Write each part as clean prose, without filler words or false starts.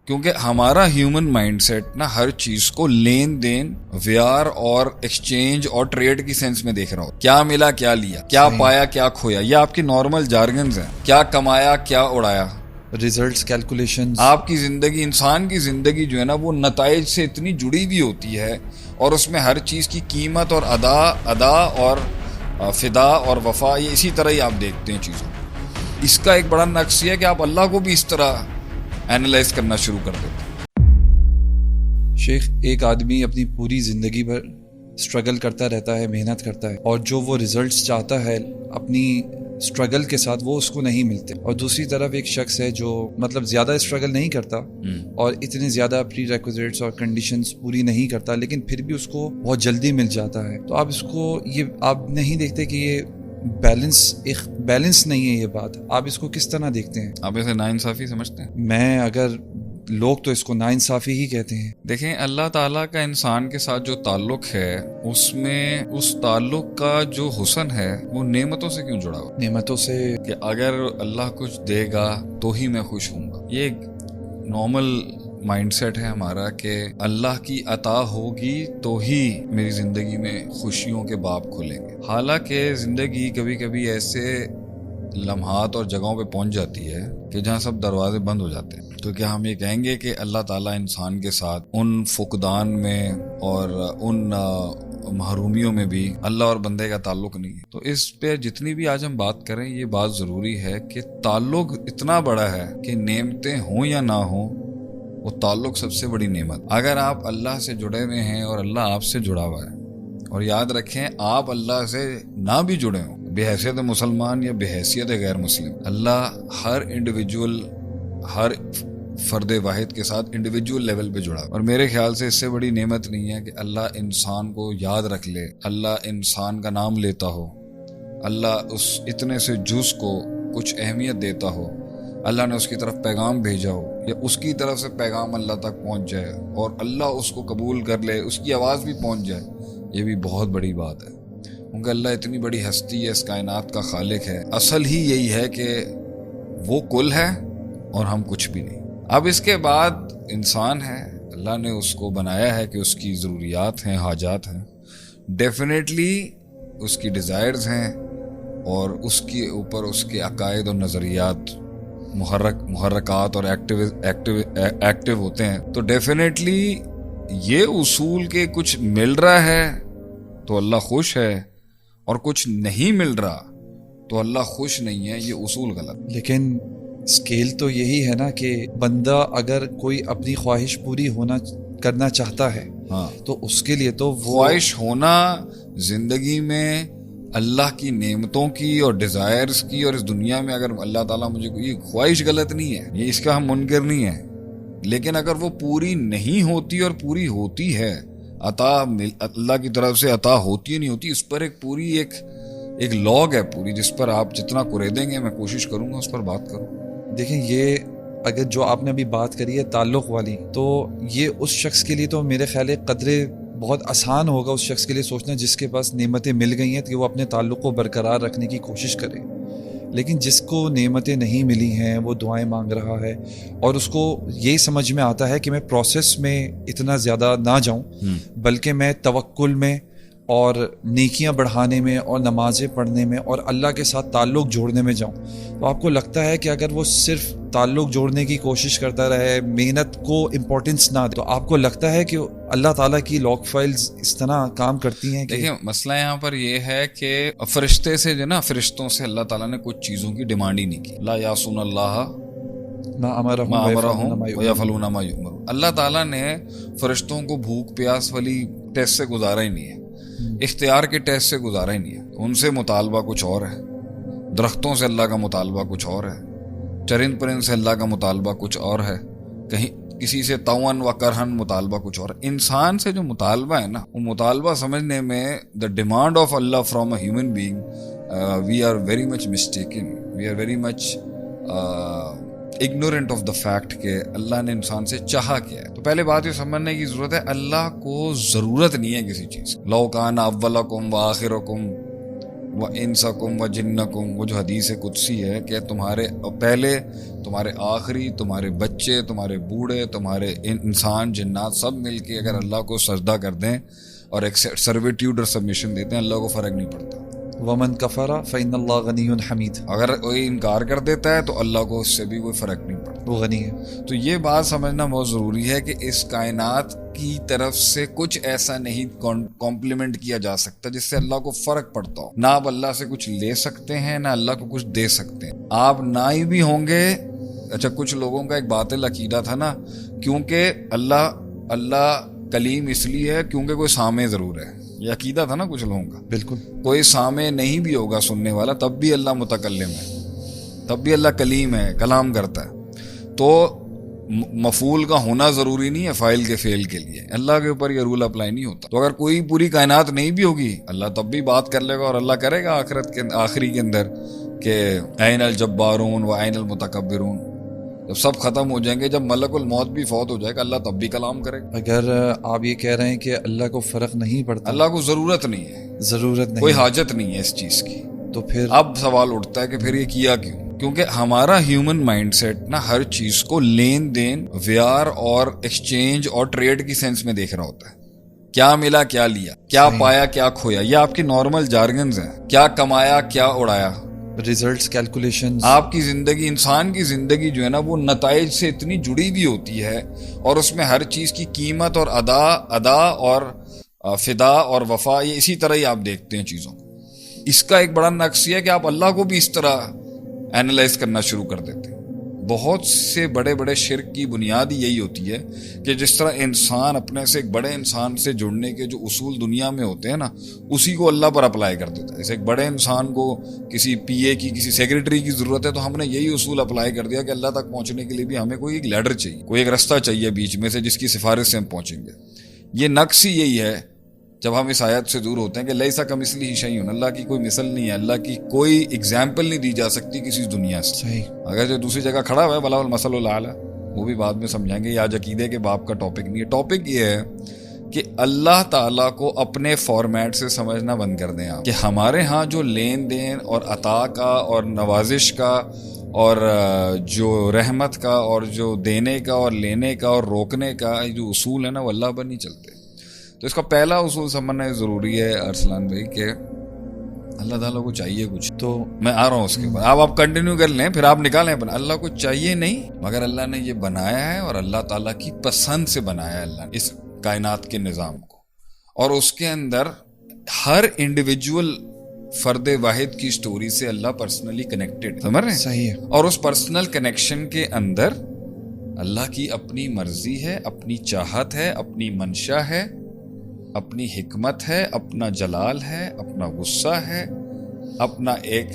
کیونکہ ہمارا human mind set نا ہر چیز کو لین دین، ویار اور ایکسچینج اور ٹریڈ کی سینس میں دیکھ رہا ہو. کیا ملا کیا لیا، کیا پایا کیا کھویا، یہ آپ کی نارمل جارگنز ہیں. کیا کمایا کیا اڑایا، ریزلٹس، کیلکولیشنز. آپ کی زندگی، انسان کی زندگی جو ہے نا وہ نتائج سے اتنی جڑی ہوئی ہوتی ہے، اور اس میں ہر چیز کی قیمت اور ادا اور فدا اور وفا، یہ اسی طرح ہی آپ دیکھتے ہیں چیزوں. اس کا ایک بڑا نقص یہ ہے کہ آپ اللہ کو بھی اس طرح اینالائز کرنا شروع کر دیتے. شیخ، ایک آدمی اپنی پوری زندگی بھر اسٹرگل کرتا رہتا ہے، محنت کرتا ہے، اور جو وہ ریزلٹس چاہتا ہے اپنی اسٹرگل کے ساتھ وہ اس کو نہیں ملتے. اور دوسری طرف ایک شخص ہے جو مطلب زیادہ اسٹرگل نہیں کرتا اور اتنے زیادہ پری ریکوزیٹس اور کنڈیشنز پوری نہیں کرتا، لیکن پھر بھی اس کو بہت جلدی مل جاتا ہے. تو آپ اس کو، یہ آپ نہیں دیکھتے کہ یہ بیلنس نہیں ہے یہ بات؟ آپ اس کو کس طرح دیکھتے ہیں؟ آپ اسے ناانصافی سمجھتے ہیں؟ میں اگر لوگ تو اس کو ناانصافی ہی کہتے ہیں. دیکھیں، اللہ تعالیٰ کا انسان کے ساتھ جو تعلق ہے، اس میں اس تعلق کا جو حسن ہے وہ نعمتوں سے کیوں جڑا ہوا؟ نعمتوں سے، کہ اگر اللہ کچھ دے گا تو ہی میں خوش ہوں گا. یہ ایک نارمل مائنڈ سیٹ ہے ہمارا کہ اللہ کی عطا ہوگی تو ہی میری زندگی میں خوشیوں کے باب کھلیں گے. حالانکہ زندگی کبھی کبھی ایسے لمحات اور جگہوں پہ پہنچ جاتی ہے کہ جہاں سب دروازے بند ہو جاتے ہیں. تو کیا ہم یہ کہیں گے کہ اللہ تعالیٰ انسان کے ساتھ ان فقدان میں اور ان محرومیوں میں بھی اللہ اور بندے کا تعلق نہیں ہے؟ تو اس پہ جتنی بھی آج ہم بات کریں، یہ بات ضروری ہے کہ تعلق اتنا بڑا ہے کہ نعمتیں ہوں یا نہ ہوں، وہ تعلق سب سے بڑی نعمت. اگر آپ اللہ سے جڑے ہوئے ہیں اور اللہ آپ سے جڑا ہوا ہے، اور یاد رکھیں آپ اللہ سے نہ بھی جڑے ہوں، بے حیثیت مسلمان یا بے حیثیت غیر مسلم، اللہ ہر انڈیویجول، ہر فرد واحد کے ساتھ انڈیویجول لیول پہ جڑا. اور میرے خیال سے اس سے بڑی نعمت نہیں ہے کہ اللہ انسان کو یاد رکھ لے، اللہ انسان کا نام لیتا ہو، اللہ اس اتنے سے جز کو کچھ اہمیت دیتا ہو، اللہ نے اس کی طرف پیغام بھیجا ہو، یا اس کی طرف سے پیغام اللہ تک پہنچ جائے اور اللہ اس کو قبول کر لے، اس کی آواز بھی پہنچ جائے. یہ بھی بہت بڑی بات ہے، کیونکہ اللہ اتنی بڑی ہستی ہے، اس کائنات کا خالق ہے. اصل ہی یہی ہے کہ وہ کل ہے اور ہم کچھ بھی نہیں. اب اس کے بعد انسان ہے، اللہ نے اس کو بنایا ہے کہ اس کی ضروریات ہیں، حاجات ہیں، ڈیفینیٹلی اس کی ڈیزائرز ہیں، اور اس کے اوپر اس کے عقائد اور نظریات محرکات اور ایکٹیو ہوتے ہیں. تو ڈیفینیٹلی یہ اصول کے کچھ مل رہا ہے تو اللہ خوش ہے، اور کچھ نہیں مل رہا تو اللہ خوش نہیں ہے. یہ اصول غلط. لیکن اسکیل تو یہی ہے نا کہ بندہ اگر کوئی اپنی خواہش پوری کرنا چاہتا ہے، ہاں، تو اس کے لیے تو خواہش ہونا زندگی میں اللہ کی نعمتوں کی اور ڈیزائرز کی، اور اس دنیا میں اگر اللہ تعالیٰ مجھے کوئی خواہش غلط نہیں ہے، یہ اس کا ہم منکر نہیں ہے، لیکن اگر وہ پوری نہیں ہوتی اور پوری ہوتی ہے، عطا اللہ کی طرف سے عطا ہوتی نہیں ہوتی، اس پر ایک پوری ایک لاگ ہے پوری، جس پر آپ جتنا قریدیں گے میں کوشش کروں گا اس پر بات کروں. دیکھیں، یہ اگر جو آپ نے ابھی بات کری ہے تعلق والی، تو یہ اس شخص کے لیے تو میرے خیال ہے قدرے بہت آسان ہوگا اس شخص کے لیے سوچنا جس کے پاس نعمتیں مل گئی ہیں کہ وہ اپنے تعلق کو برقرار رکھنے کی کوشش کرے. لیکن جس کو نعمتیں نہیں ملی ہیں وہ دعائیں مانگ رہا ہے، اور اس کو یہی سمجھ میں آتا ہے کہ میں پروسیس میں اتنا زیادہ نہ جاؤں، بلکہ میں توکل میں اور نیکیاں بڑھانے میں اور نمازیں پڑھنے میں اور اللہ کے ساتھ تعلق جوڑنے میں جاؤں. تو آپ کو لگتا ہے کہ اگر وہ صرف تعلق جوڑنے کی کوشش کرتا رہے، محنت کو امپورٹنس نہ دے، تو آپ کو لگتا ہے کہ اللہ تعالیٰ کی لاگ فائلز اس طرح کام کرتی ہیں؟ دیکھیں، مسئلہ یہاں پر یہ ہے کہ فرشتے سے جو نا، فرشتوں سے اللہ تعالیٰ نے کچھ چیزوں کی ڈیمانڈ ہی نہیں کی. لا یعصون اللہ ما امرہم ویفعلون ما یؤمرون. اللہ تعالیٰ نے فرشتوں کو بھوک پیاس والی ٹیسٹ سے گزارا ہی نہیں ہے، اختیار کے ٹیسٹ سے گزارا ہی نہیں ہے. ان سے مطالبہ کچھ اور ہے، درختوں سے اللہ کا مطالبہ کچھ اور ہے، چرند پرند سے اللہ کا مطالبہ کچھ اور ہے، کہیں کسی سے طوعاً و کرہن مطالبہ کچھ اور. انسان سے جو مطالبہ ہے نا، وہ مطالبہ سمجھنے میں دا ڈیمانڈ آف اللہ from a human being, we are very much mistaken, we are very much ignorant of the fact کہ اللہ نے انسان سے چاہا کیا ہے. تو پہلے بات یہ سمجھنے کی ضرورت ہے، اللہ کو ضرورت نہیں ہے کسی چیز. لو کان اولکم وآخرکم وَإِنسَكُمْ وَجِنَّكُمْ، وہ جو حدیث قدسی ہے کہ تمہارے پہلے، تمہارے آخری، تمہارے بچے، تمہارے بوڑھے، تمہارے انسان جنات سب مل کے اگر اللہ کو سجدہ کر دیں اور ایک سرویٹیوڈ اور سبمیشن دیتے ہیں، اللہ کو فرق نہیں پڑتا. ومن کفر فإن اللہ غنی حمید، اگر کوئی انکار کر دیتا ہے تو اللہ کو اس سے بھی کوئی فرق نہیں پڑتا. وہ غنی ہے. تو یہ بات سمجھنا بہت ضروری ہے کہ اس کائنات کی طرف سے کچھ ایسا نہیں کمپلیمنٹ کیا جا سکتا جس سے اللہ کو فرق پڑتا ہو. نہ آپ اللہ سے کچھ لے سکتے ہیں، نہ اللہ کو کچھ دے سکتے ہیں. آپ نہ ہی بھی ہوں گے. اچھا، کچھ لوگوں کا ایک باطل عقیدہ تھا نا، کیونکہ اللہ کلیم اس لیے ہے کیونکہ کوئی سامع ضرور ہے. یہ عقیدہ تھا نا کچھ لوگوں کا. بالکل. کوئی سامع نہیں بھی ہوگا سننے والا تب بھی اللہ متکلم ہے، تب بھی اللہ کلیم ہے، کلام کرتا ہے. تو مفعول کا ہونا ضروری نہیں ہے فاعل کے فعل کے لیے. اللہ کے اوپر یہ رول اپلائی نہیں ہوتا. تو اگر کوئی پوری کائنات نہیں بھی ہوگی، اللہ تب بھی بات کر لے گا، اور اللہ کرے گا آخرت کے آخری کے اندر کہ این الجبارون و این المتکبرون. جب سب ختم ہو جائیں گے، جب ملک الموت بھی فوت ہو جائے گا، اللہ تب بھی کلام کرے گا. اگر آپ یہ کہہ رہے ہیں کہ اللہ کو فرق نہیں پڑتا، اللہ کو ضرورت نہیں ہے، ضرورت نہیں، کوئی حاجت نہیں ہے اس چیز کی، تو پھر اب سوال اٹھتا ہے کہ پھر یہ کیا کیوں؟ کیونکہ ہمارا ہیومن مائنڈ سیٹ نا ہر چیز کو لین دین، ویار اور ایکسچینج اور ٹریڈ کی سینس میں دیکھ رہا ہوتا ہے. کیا ملا، کیا لیا، کیا پایا، کیا کھویا. یہ آپ کی نارمل جارگنز ہیں. کیا کمایا، کیا اڑایا. Results, calculation. آپ کی زندگی، انسان کی زندگی جو ہے نا وہ نتائج سے اتنی جڑی ہوئی ہوتی ہے، اور اس میں ہر چیز کی قیمت اور ادا اور فدا اور وفا، یہ اسی طرح ہی آپ دیکھتے ہیں چیزوں کو. اس کا ایک بڑا نقص یہ ہے کہ آپ اللہ کو بھی اس طرح اینالائز کرنا شروع کر دیتے ہیں. بہت سے بڑے بڑے شرک کی بنیاد ہی یہی ہوتی ہے کہ جس طرح انسان اپنے سے ایک بڑے انسان سے جڑنے کے جو اصول دنیا میں ہوتے ہیں نا، اسی کو اللہ پر اپلائی کر دیتا ہے. جیسے ایک بڑے انسان کو کسی پی اے کی، کسی سیکرٹری کی ضرورت ہے، تو ہم نے یہی اصول اپلائی کر دیا کہ اللہ تک پہنچنے کے لیے بھی ہمیں کوئی ایک لیڈر چاہیے، کوئی ایک رستہ چاہیے بیچ میں سے جس کی سفارش سے ہم پہنچیں گے. یہ نقص ہی یہی ہے جب ہم اس آیت سے دور ہوتے ہیں کہ لیسا کمثلہ شیء، اللہ کی کوئی مثل نہیں ہے، اللہ کی کوئی اگزامپل نہیں دی جا سکتی کسی دنیا سے. صحیح. اگر جو دوسری جگہ کھڑا ہوا ہے وَلَهُ الْمَثَلُ الْأَعْلَىٰ، وہ بھی بعد میں سمجھائیں گے. یہ آج عقیدے کے باب کا ٹاپک نہیں ہے. ٹاپک یہ ہے کہ اللہ تعالیٰ کو اپنے فارمیٹ سے سمجھنا بند کر دیں آپ، کہ ہمارے ہاں جو لین دین اور عطا کا اور نوازش کا اور جو رحمت کا اور جو دینے کا اور لینے کا اور روکنے کا جو اصول ہے نا، وہ اللہ پر نہیں چلتے. تو اس کا پہلا اصول سمجھنا ضروری ہے ارسلان بھائی کہ اللہ تعالیٰ کو چاہیے کچھ. تو میں آ رہا ہوں اس کے بعد، آپ کنٹینیو کر لیں، پھر آپ نکالیں. اللہ کو چاہیے نہیں، مگر اللہ نے یہ بنایا ہے اور اللہ تعالیٰ کی پسند سے بنایا ہے اللہ نے اس کائنات کے نظام کو. اور اس کے اندر ہر انڈیویجول فرد واحد کی سٹوری سے اللہ پرسنلی کنیکٹڈ، سمجھ رہے ہیں؟ صحیح ہے. اور اس پرسنل کنیکشن کے اندر اللہ کی اپنی مرضی ہے، اپنی چاہت ہے، اپنی منشا ہے، اپنی حکمت ہے، اپنا جلال ہے، اپنا غصہ ہے، اپنا ایک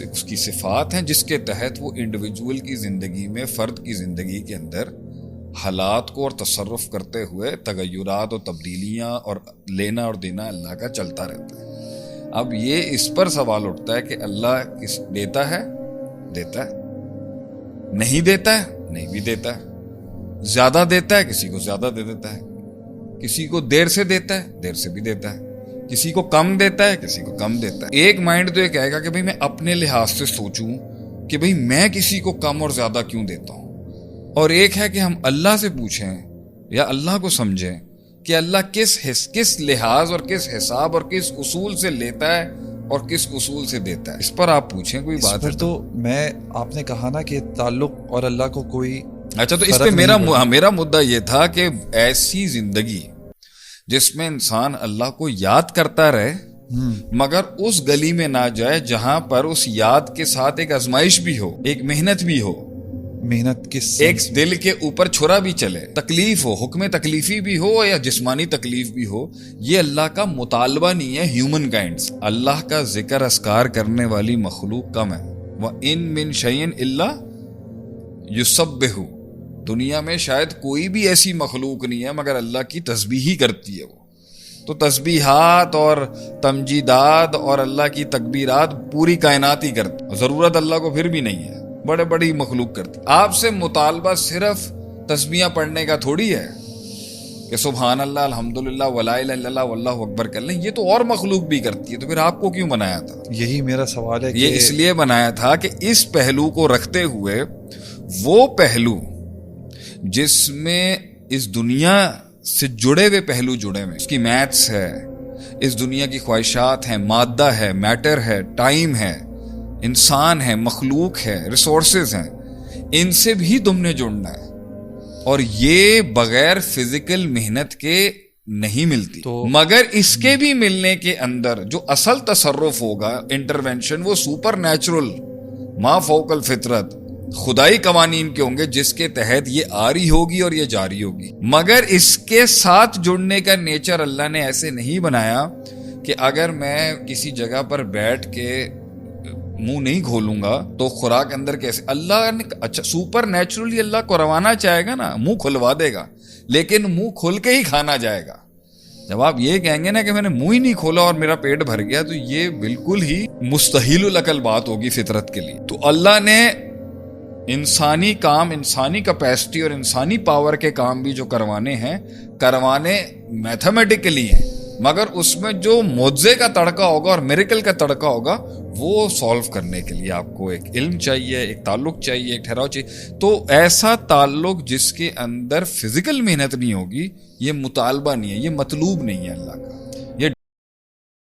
اس کی صفات ہیں جس کے تحت وہ انڈیویجول کی زندگی میں، فرد کی زندگی کے اندر حالات کو اور تصرف کرتے ہوئے تغیرات اور تبدیلیاں اور لینا اور دینا اللہ کا چلتا رہتا ہے. اب یہ اس پر سوال اٹھتا ہے کہ اللہ کس دیتا ہے نہیں دیتا ہے نہیں بھی دیتا ہے، زیادہ دیتا ہے کسی کو زیادہ دے دیتا ہے، کسی کو دیر سے دیتا ہے دیر سے بھی دیتا ہے، کسی کو کم دیتا ہے کسی کو کم دیتا ہے. ایک مائنڈ تو یہ کہے گا کہ بھئی میں اپنے لحاظ سے سوچوں کہ بھئی میں کسی کو کم اور زیادہ کیوں دیتا ہوں، اور ایک ہے کہ ہم اللہ سے پوچھیں یا اللہ کو سمجھیں کہ اللہ کس لحاظ اور کس حساب اور کس اصول سے لیتا ہے اور کس اصول سے دیتا ہے. اس پر آپ پوچھیں کوئی بات ہے تو میں آپ نے کہا نا کہ تعلق اور اللہ کو کوئی. اچھا، تو اس پہ میرا مدعا یہ تھا کہ ایسی زندگی جس میں انسان اللہ کو یاد کرتا رہے مگر اس گلی میں نہ جائے جہاں پر اس یاد کے ساتھ ایک آزمائش بھی ہو، ایک محنت بھی ہو، محنت کس ایک دل کے اوپر چھرا بھی چلے، تکلیف ہو، حکم تکلیفی بھی ہو یا جسمانی تکلیف بھی ہو. یہ اللہ کا مطالبہ نہیں ہے ہیومن کائنڈز. اللہ کا ذکر اذکار کرنے والی مخلوق کم ہے. وَإِن مِّن شَيْءٍ إِلَّا يُسَبِّحُ، دنیا میں شاید کوئی بھی ایسی مخلوق نہیں ہے مگر اللہ کی تسبیح ہی کرتی ہے. وہ تو تسبیحات اور تمجیدات اور اللہ کی تکبیرات پوری کائنات ہی کرتی، ضرورت اللہ کو پھر بھی نہیں ہے، بڑے بڑی مخلوق کرتی. آپ سے مطالبہ صرف تسبیحاں پڑھنے کا تھوڑی ہے. کہ سبحان اللہ الحمدللہ ولا الہ الا اللہ واللہ اکبر کر لیں، یہ تو اور مخلوق بھی کرتی ہے، تو پھر آپ کو کیوں بنایا تھا؟ یہی میرا سوال ہے کہ یہ اس لیے بنایا تھا کہ اس پہلو کو رکھتے ہوئے وہ پہلو جس میں اس دنیا سے جڑے ہوئے پہلو جڑے ہوئے، اس کی میتھس ہے، اس دنیا کی خواہشات ہیں، مادہ ہے، میٹر ہے، ٹائم ہے، انسان ہے، مخلوق ہے، ریسورسز ہیں، ان سے بھی تم نے جڑنا ہے، اور یہ بغیر فزیکل محنت کے نہیں ملتی، مگر اس کے بھی ملنے کے اندر جو اصل تصرف ہوگا، انٹرونشن، وہ سپر نیچرل، ما فوق الفطرت، خدائی قوانین کے ہوں گے جس کے تحت یہ آ رہی ہوگی اور یہ جاری ہوگی۔ مگر اس کے ساتھ جڑنے کا نیچر اللہ نے ایسے نہیں بنایا کہ اگر میں کسی جگہ پر بیٹھ کے منہ نہیں کھولوں گا تو خوراک اندر کیسے؟ اللہ نے اچھا سپر نیچرلی اللہ کو روانہ چاہے گا نا، منہ کھلوا دے گا، لیکن منہ کھل کے ہی کھانا جائے گا۔ جب آپ یہ کہیں گے نا کہ میں نے منہ ہی نہیں کھولا اور میرا پیٹ بھر گیا، تو یہ بالکل ہی مستحیل العقل بات ہوگی فطرت کے لیے۔ تو اللہ نے انسانی کام، انسانی کیپیسٹی اور انسانی پاور کے کام بھی جو کروانے ہیں، کروانے میتھمیٹیکلی ہیں، مگر اس میں جو معجزے کا تڑکا ہوگا اور میریکل کا تڑکا ہوگا وہ سولو کرنے کے لیے آپ کو ایک علم چاہیے، ایک تعلق چاہیے، ایک ٹھہراؤ چاہیے۔ تو ایسا تعلق جس کے اندر فزیکل محنت نہیں ہوگی، یہ مطالبہ نہیں ہے، یہ مطلوب نہیں ہے اللہ کا۔